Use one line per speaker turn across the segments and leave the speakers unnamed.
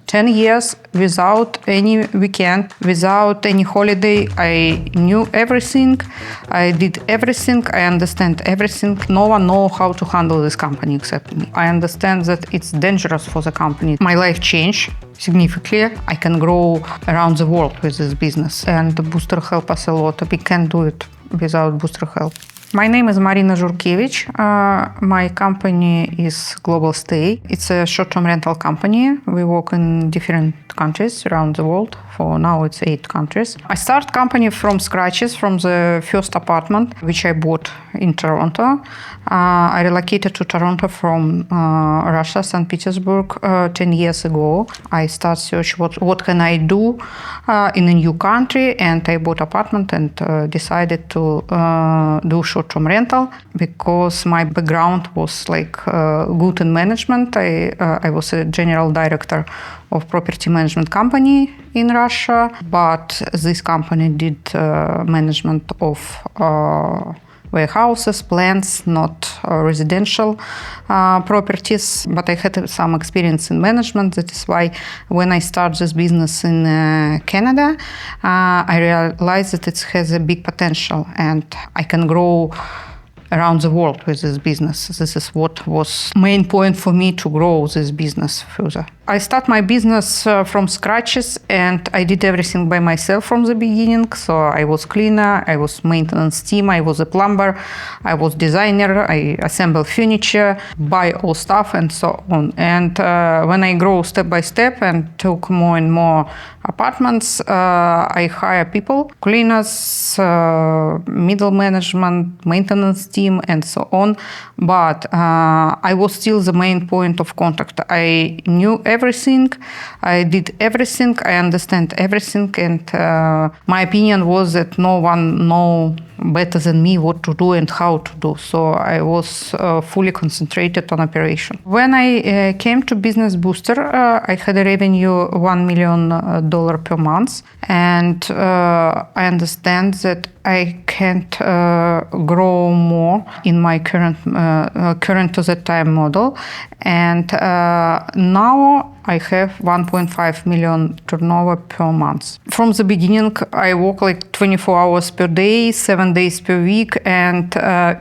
10 years without any weekend, without any holiday. I knew everything. I did everything. I understand everything. No one knows how to handle this company except me. I understand that it's dangerous for the company. My life changed significantly. I can grow around the world with this business, and the Booster help us a lot. We can't do it without Booster help. My name is Marina Zhurkevich. My company is Global Stay. It's a short-term rental company. We work in different countries around the world. For now, it's 8 countries. I started company from scratches, from the first apartment, which I bought in Toronto. I relocated to Toronto from Russia, St. Petersburg, 10 years ago. I started search what can I do in a new country, and I bought apartment and decided to do short-term rental because my background was like good in management. I was a general director of property management company in Russia, but this company did management of warehouses, plants, not residential properties, but I had some experience in management. That is why when I started this business in Canada, I realized that it has a big potential and I can grow around the world with this business. This is what was main point for me to grow this business further. I started my business from scratches, and I did everything by myself from the beginning. So I was cleaner, I was maintenance team, I was a plumber, I was designer, I assembled furniture, buy all stuff and so on. And when I grow step by step and took more and more apartments, I hire people, cleaners, middle management, maintenance team, and so on. But I was still the main point of contact. I knew everything, I did everything, I understand everything, and my opinion was that no one know better than me what to do and how to do. So I was fully concentrated on operation. When I came to Business Booster, I had a revenue $1 million per month, and I understand that I can't grow more in my current to that time model, and now I have 1.5 million turnover per month. From the beginning, I work like 24 hours per day, 7 days per week, and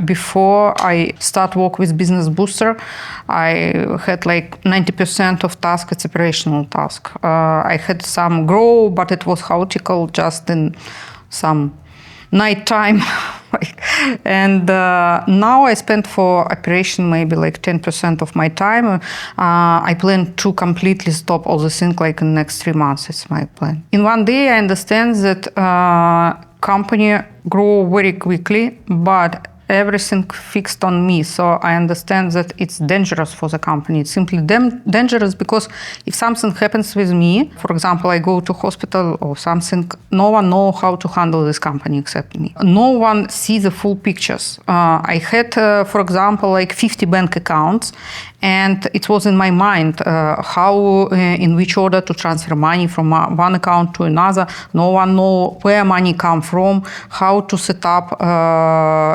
before I start work with Business Booster, I had like 90% of task, it's operational task. I had some grow, but it was chaotical just in some nighttime. And now I spend for operation maybe like 10% of my time. I plan to completely stop all the things like in the next 3 months. It's my plan. In one day, I understand that company grow very quickly, but everything fixed on me. So I understand that it's dangerous for the company. It's simply dangerous because if something happens with me, for example, I go to hospital or something, no one knows how to handle this company except me. No one sees the full pictures. I had, for example, like 50 bank accounts, and it was in my mind how, in which order to transfer money from one account to another. No one knows where money come from, how to set up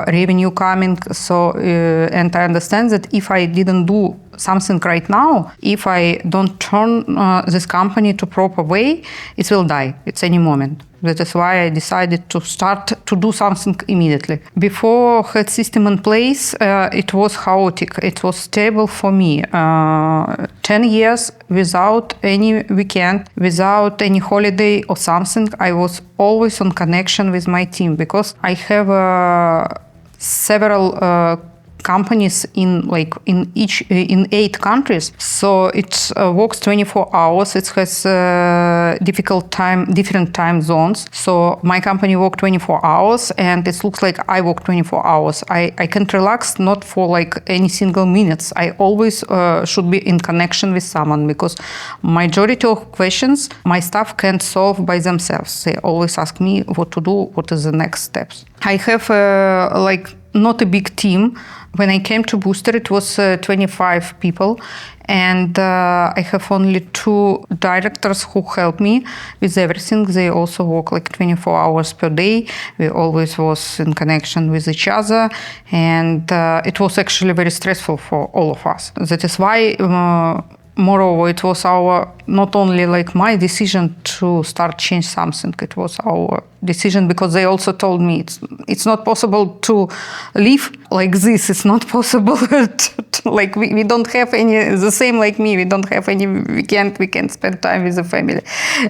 revenue coming. So, and I understand that if I didn't do something right now, if I don't turn this company to proper way, it will die. It's any moment. That is why I decided to start to do something immediately. Before I had system in place, it was chaotic. It was stable for me. 10 years without any weekend, without any holiday or something. I was always on connection with my team because I have several companies in 8 countries, so it works 24 hours. It has different time zones. So my company works 24 hours, and it looks like I work 24 hours. I can't relax not for like any single minutes. I always should be in connection with someone because majority of questions my staff can't solve by themselves. They always ask me what to do, what is the next steps. I have not a big team. When I came to Booster, it was 25 people, and I have only 2 directors who help me with everything. They also work like 24 hours per day. We always was in connection with each other, and it was actually very stressful for all of us. That is why moreover, it was not only like my decision to start change something, it was our decision because they also told me it's not possible to live like this. It's not possible like we don't have any, the same like me, we don't have any weekend, we can't spend time with the family.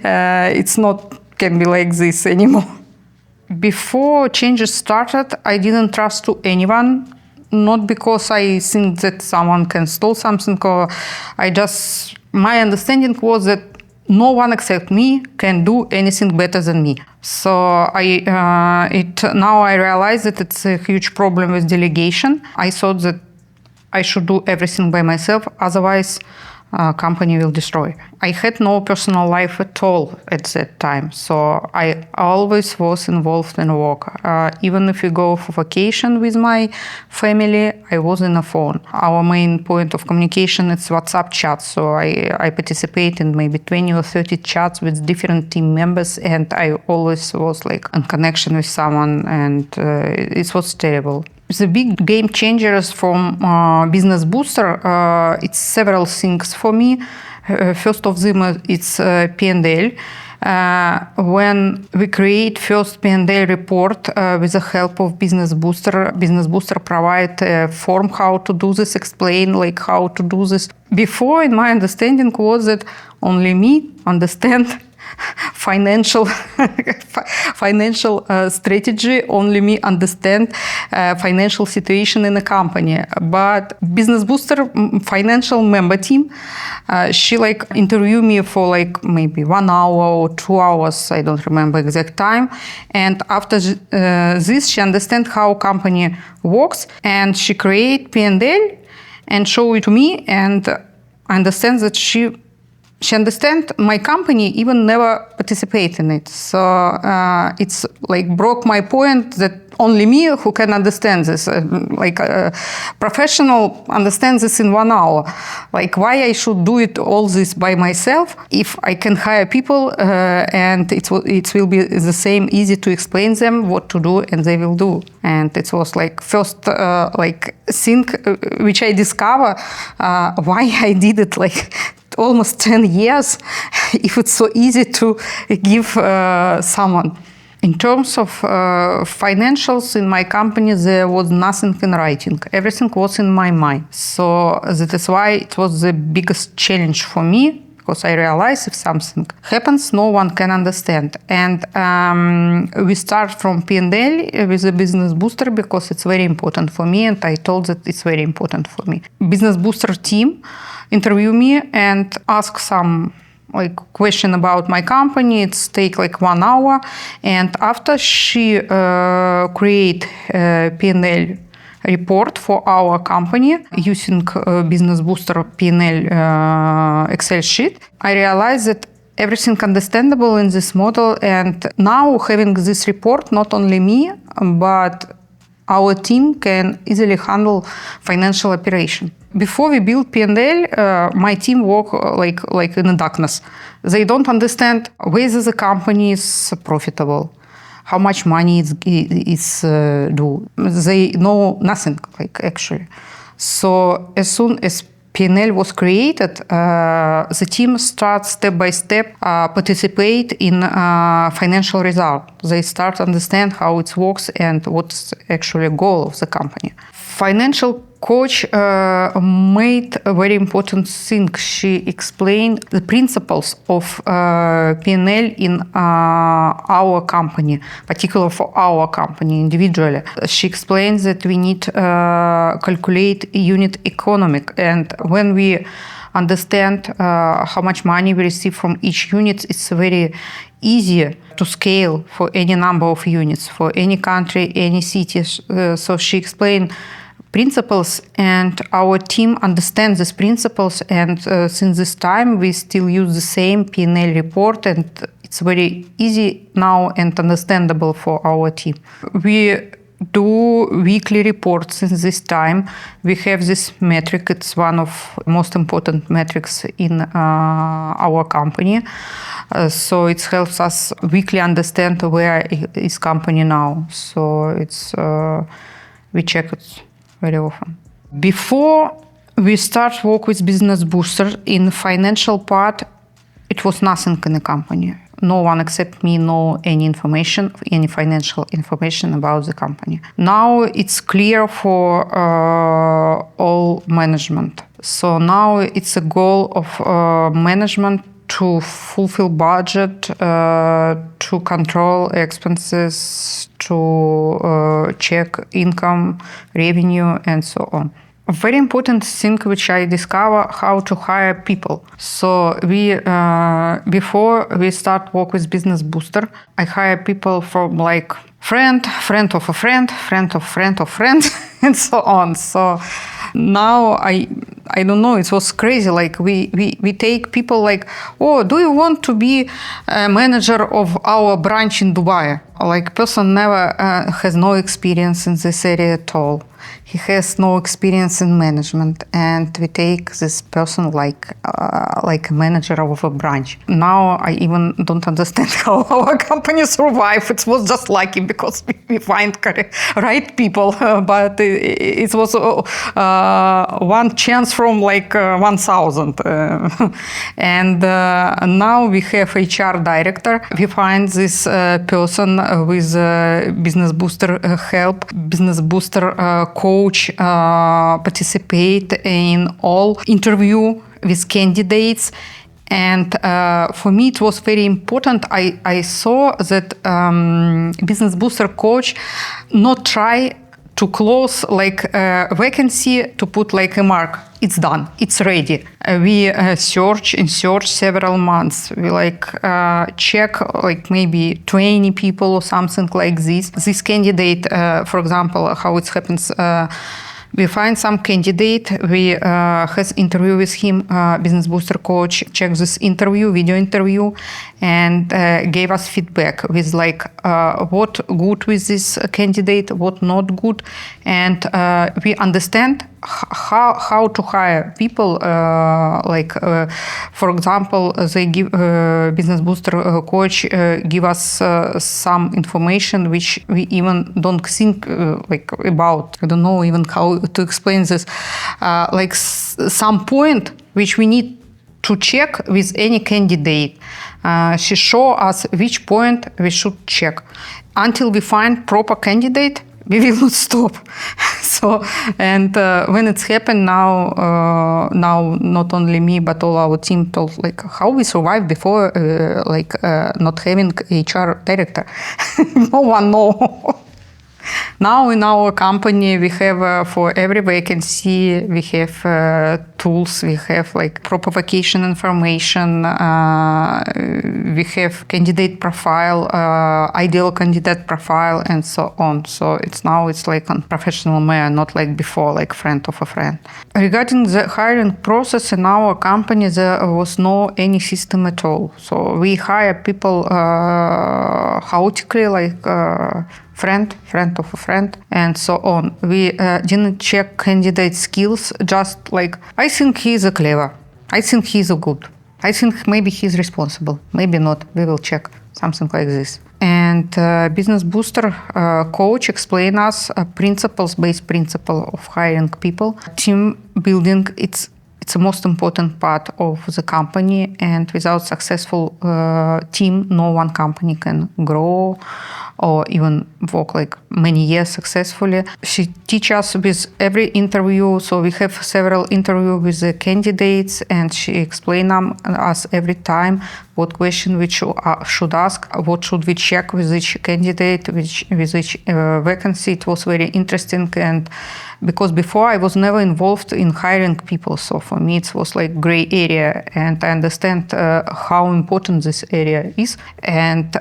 It's not can be like this anymore. Before changes started, I didn't trust to anyone. Not because I think that someone can steal something, or my understanding was that no one except me can do anything better than me. So now I realize that it's a huge problem with delegation. I thought that I should do everything by myself, otherwise company will destroy. I had no personal life at all at that time, so I always was involved in work. Even if we go for vacation with my family, I was in a phone. Our main point of communication is WhatsApp chats, so I participate in maybe 20 or 30 chats with different team members, and I always was like in connection with someone, and it was terrible. The big game changers from Business Booster, it's several things for me. First of them, it's P&L. When we create first P&L report with the help of Business Booster provide a form how to do this, explain like how to do this. Before, in my understanding, was that only me understand financial strategy, only me understand financial situation in a company. But Business Booster financial member team, she like interviewed me for like maybe 1 hour or 2 hours, I don't remember exact time. And after this, she understands how company works, and she create P&L and show it to me, and I understand that she understands my company, even never participate in it. So it's like broke my point that only me who can understand this. Like a professional understands this in 1 hour. Like why I should do it all this by myself if I can hire people and it will be the same easy to explain them what to do and they will do. And it was like first like thing which I discover why I did it like almost 10 years if it's so easy to give someone. In terms of financials in my company, there was nothing in writing. Everything was in my mind. So that is why it was the biggest challenge for me, because I realized if something happens, no one can understand. And we start from P&L with the Business Booster because it's very important for me, and I told that it's very important for me. Business Booster team interview me and ask some like question about my company. It's take like 1 hour, and after she create P&L report for our company using Business Booster P&L Excel sheet, I realized that everything understandable in this model, and now having this report, not only me, but our team can easily handle financial operation. Before we build P&L, my team work like in the darkness. They don't understand whether the company is profitable, how much money it's due. They know nothing, like actually. So as soon as P&L was created, the team starts step by step participate in financial result. They start understand how it works and what's actually a goal of the company. Financial coach made a very important thing. She explained the principles of P&L in our company, particularly for our company individually. She explains that we need to calculate unit economic, and when we understand how much money we receive from each unit, it's very easy to scale for any number of units, for any country, any cities. So she explained principles, and our team understands these principles, and since this time we still use the same P&L report, and it's very easy now and understandable for our team. We do weekly reports since this time. We have this metric. It's one of most important metrics in our company. So it helps us weekly understand where is company now. So it's we check it very often. Before we start work with Business Booster. In financial part, it was nothing in the company. No one except me know any information, any financial information about the company. Now it's clear for all management. So now it's a goal of management to fulfill budget, to control expenses, to check income, revenue, and so on. A very important thing which I discover how to hire people. So we before we start work with Business Booster, I hire people from like friend of a friend, friend of friend of friend, and so on. So now I don't know, it was crazy. Like we take people like, oh, do you want to be a manager of our branch in Dubai? Like person never has no experience in this area at all. He has no experience in management, and we take this person like a manager of a branch. Now I even don't understand how our company survived. It was just lucky because we find right people, but it was one chance from like 1,000. And now we have HR director. We find this person with Business Booster help, Business Booster coach, participate in all interview with candidates. And for me, it was very important. I saw that Business Booster coach not try to close like a vacancy to put like a mark. It's done. It's ready. We search several months. We like check like maybe 20 people or something like this. This candidate, for example, how it happens. We find some candidate, we has interview with him, Business Booster coach, check this interview, video interview, and gave us feedback with like what good with this candidate, what not good, and we understand how to hire people. For example, they give Business Booster coach give us some information which we even don't think about. I don't know even how to explain this. Some point which we need to check with any candidate. She show us which point we should check. Until we find proper candidate, we will not stop. So, and when it's happened now not only me but all our team told like how we survived before not having HR director. No one know. Now in our company we have for every vacancy we have tools. We have like proper vacation information. We have candidate profile, ideal candidate profile, and so on. So it's like on professional manner, not like before, like friend of a friend. Regarding the hiring process in our company, there was no any system at all. So we hire people chaotically, like friend of a friend, and so on. We didn't check candidate skills, just like, I think he's a clever, I think he's a good, I think maybe he's responsible, maybe not, we will check, something like this. And Business Booster coach explain us based principle of hiring people. Team building, it's the most important part of the company, and without successful team, no one company can grow or even work like many years successfully. She teaches us with every interview, so we have several interviews with the candidates, and she explains us every time what question we should ask, what should we check with each candidate, with each vacancy. It was very interesting, and because before I was never involved in hiring people, so for me it was like gray area, and I understand how important this area is, and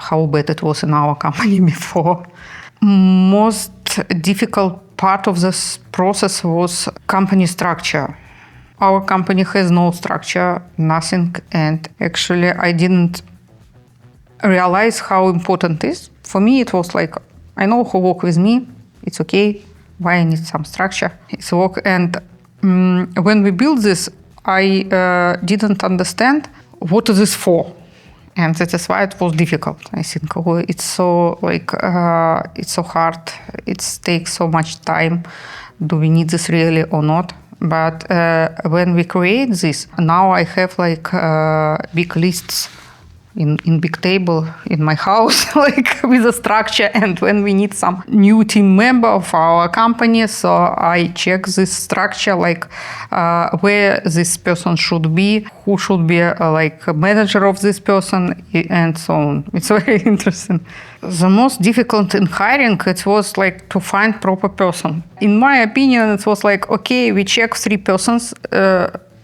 how bad it was in our company before. Most difficult part of this process was company structure. Our company has no structure, nothing, and actually I didn't realize how important it is. For me it was like, I know who work with me, it's okay, why I need some structure, it's work. And when we built this, I didn't understand what is this for. And that is why it was difficult. I think it's so it's so hard. It takes so much time. Do we need this really or not? But when we create this, now I have like big lists in big table in my house, like with a structure. And when we need some new team member of our company, so I check this structure, like where this person should be, who should be like a manager of this person, and so on. It's very interesting. The most difficult in hiring, it was like to find proper person. In my opinion, it was like, okay, we check 3 persons,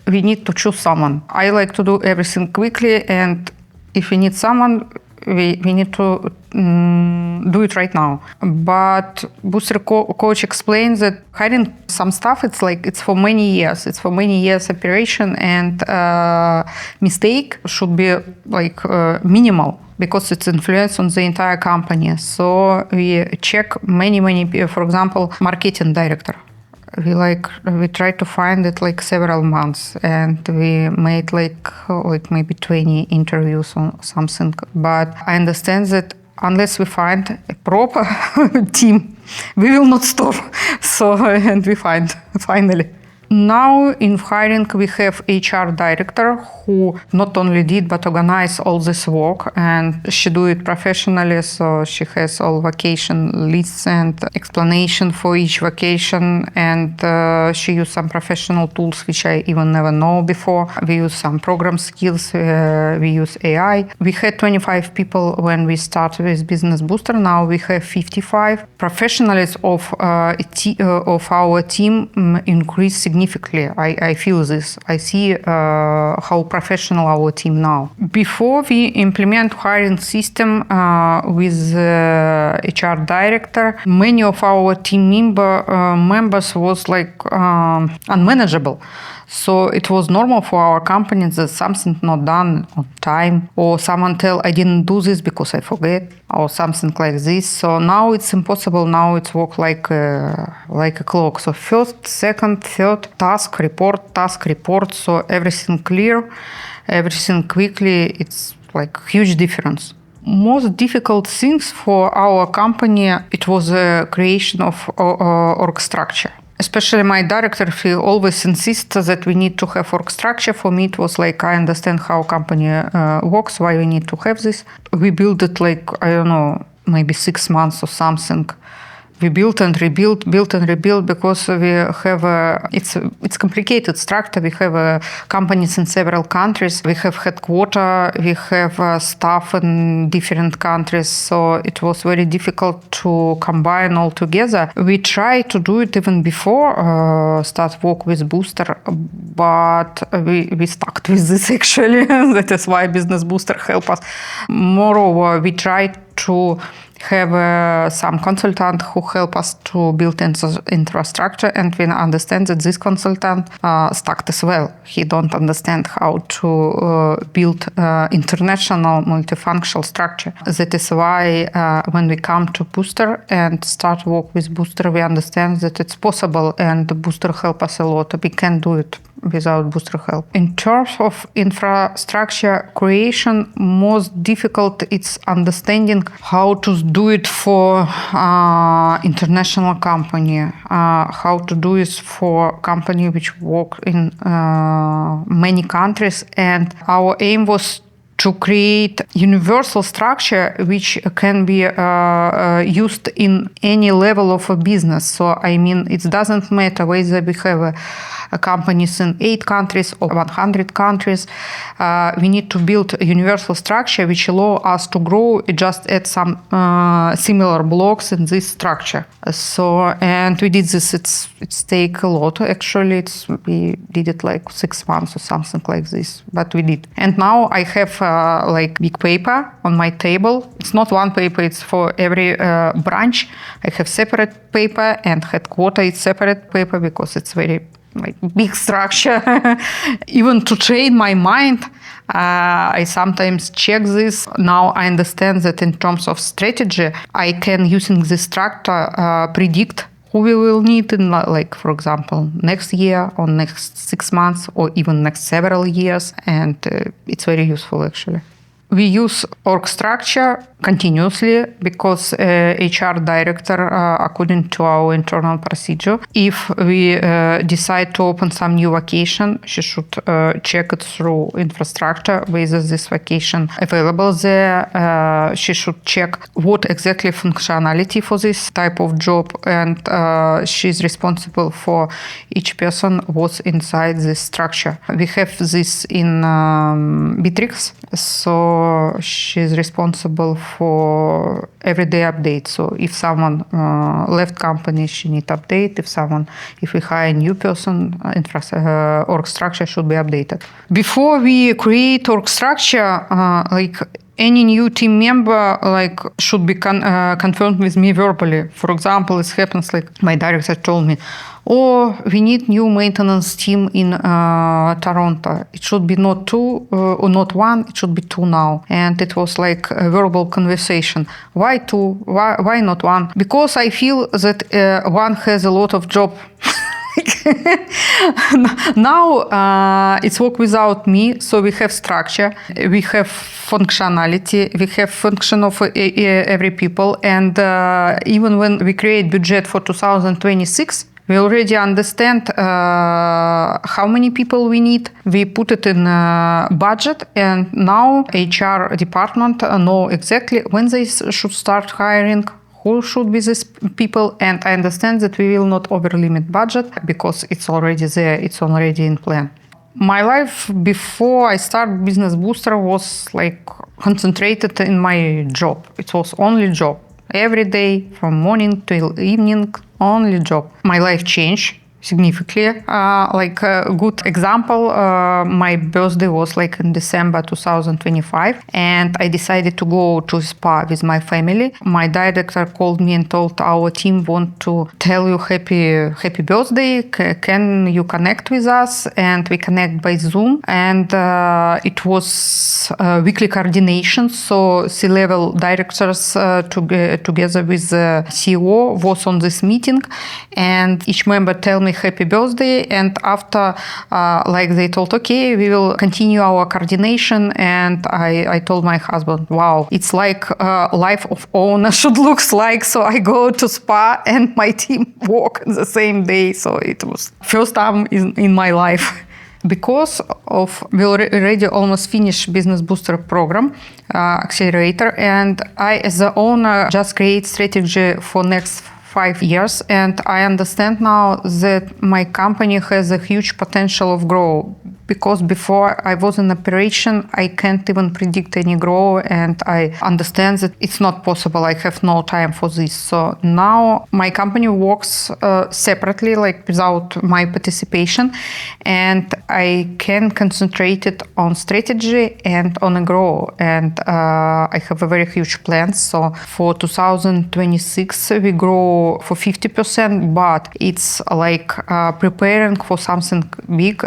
we need to choose someone. I like to do everything quickly, and if we need someone, we need to do it right now. But Booster coach explains that hiring some stuff, it's for many years. It's for many years operation, and mistake should be like minimal, because it's influence on the entire company. So we check many, for example, marketing director. We tried to find it like several months, and we made like maybe 20 interviews on something. But I understand that unless we find a proper team, we will not stop. So, and we find finally. Now in hiring we have HR director who not only did but organized all this work, and she do it professionally. So she has all vacation lists and explanation for each vacation, and she used some professional tools which I even never know before. We use some program skills, we use AI. We had 25 people when we started with Business Booster. Now we have 55. Professionalism of our team increased significantly. I feel this. I see how professional our team now. Before we implement hiring system with HR director, many of our team members was like unmanageable. So it was normal for our company that something not done on time, or someone tell I didn't do this because I forget, or something like this. So now it's impossible. Now it's work like a clock. So first, second, third, task report. So everything clear, everything quickly. It's like huge difference. Most difficult things for our company, it was a creation of org structure. Especially my director, he always insists that we need to have org structure. For me, it was like, I understand how company works, why we need to have this. We built it like, I don't know, maybe 6 months or something. We built and rebuilt, because we have it's complicated structure. We have companies in several countries. We have headquarters. We have staff in different countries. So it was very difficult to combine all together. We tried to do it even before start work with Booster, but we stuck with this actually. That is why Business Booster helped us. Moreover, we tried to have some consultant who help us to build infrastructure, and we understand that this consultant stuck as well. He don't understand how to build international multifunctional structure. That is why when we come to Booster and start work with Booster, we understand that it's possible, and Booster help us a lot. We can do it without Booster help. In terms of infrastructure creation, most difficult it's understanding how to do it for international company, how to do it for company which work in many countries. And our aim was to create universal structure which can be used in any level of a business. So I mean, it doesn't matter whether we have companies in 8 countries or 100 countries. We need to build a universal structure which allow us to grow, just add some similar blocks in this structure. So, and we did this. It's take a lot actually. We did it like 6 months or something like this, but we did. And now I have like big paper on my table. It's not one paper, it's for every branch. I have separate paper, and headquarters is separate paper, because it's very like big structure. Even to train my mind, I sometimes check this. Now I understand that in terms of strategy, I can, using this structure, predict who we will need in, like, for example, next year or next 6 months or even next several years. And it's very useful, actually. We use org structure continuously because HR director, according to our internal procedure, if we decide to open some new vacation, she should check it through infrastructure whether this vacation available there. She should check what exactly functionality for this type of job, and she's responsible for each person what's inside this structure. We have this in Bittrex, so she's responsible for everyday update. So if someone left company, she need to update. If we hire a new person, org structure should be updated. Before we create org structure, any new team member should be confirmed with me verbally. For example, it happens my director told me, we need new maintenance team in Toronto. It should be not 2 or not 1, it should be 2 now. And it was a verbal conversation. Why 2? Why not 1? Because I feel that 1 has a lot of job. Now it's work without me, so we have structure, we have functionality, we have function of every people, and even when we create budget for 2026, we already understand how many people we need. We put it in budget, and now HR department know exactly when they should start hiring, who should be these people, and I understand that we will not over-limit budget because it's already there, it's already in plan. My life before I start Business Booster was concentrated in my job. It was only job. Every day from morning till evening, only job. My life changed significantly. A good example, my birthday was in December 2025, and I decided to go to spa with my family. My director called me and told our team want to tell you happy birthday. Can you connect with us? And we connect by Zoom. And it was weekly coordination. So C-level directors together with the CEO was on this meeting, and each member tell me happy birthday, and after they told, okay, we will continue our coordination, and I told my husband, wow, it's life of owner should looks like. So I go to spa and my team work the same day. So it was first time in my life. Because we already almost finished Business Booster program, accelerator, and I as the owner just create strategy for next 5 years, and I understand now that my company has a huge potential of growth. Because before I was in operation, I can't even predict any growth, and I understand that it's not possible. I have no time for this. So now my company works separately, without my participation, and I can concentrate it on strategy and on a growth. And I have a very huge plan. So for 2026, we grow for 50%, but it's preparing for something big.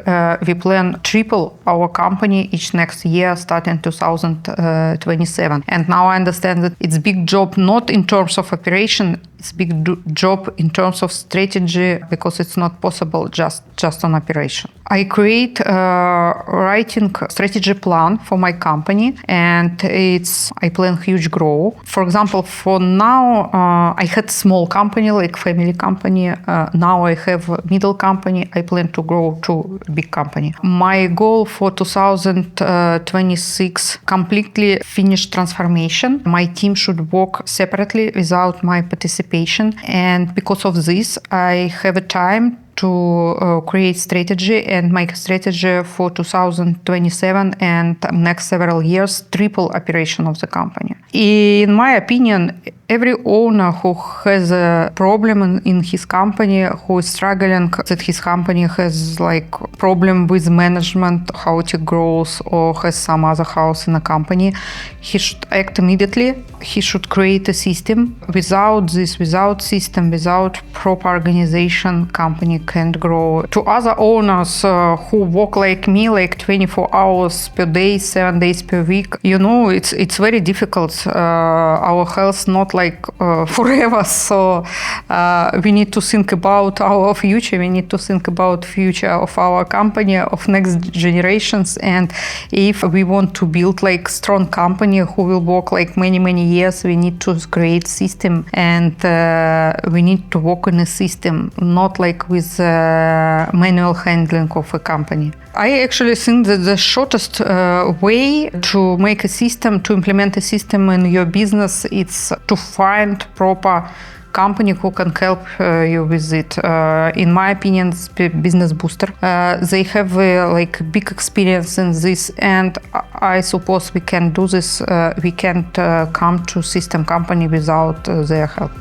We plan triple our company each next year starting 2027. And now I understand that it's big job not in terms of operation, it's big job in terms of strategy, because it's not possible just on operation. I create writing strategy plan for my company, and I plan huge growth. For example, for now, I had small company, family company. Now I have middle company. I plan to grow to big company. My goal for 2026, completely finished transformation. My team should work separately without my participation. And because of this, I have a time to create strategy and make strategy for 2027 and next several years, triple operation of the company. In my opinion, every owner who has a problem in his company, who is struggling that his company has problem with management, how it grows, or has some other house in a company, he should act immediately. He should create a system. Without system, without proper organization, company can't grow. To other owners who work like me, 24 hours per day, 7 days per week, it's very difficult. Our health not forever, so we need to think about our future. We need to think about future of our company, of next generations, and if we want to build strong company who will work many yes, we need to create system, and we need to work in a system, not like with manual handling of a company. I actually think that the shortest way to make a system, to implement a system in your business, it's to find proper company who can help you with it. In my opinion, Business Booster. They have big experience in this, and I suppose we can do this. We can't come to system company without their help.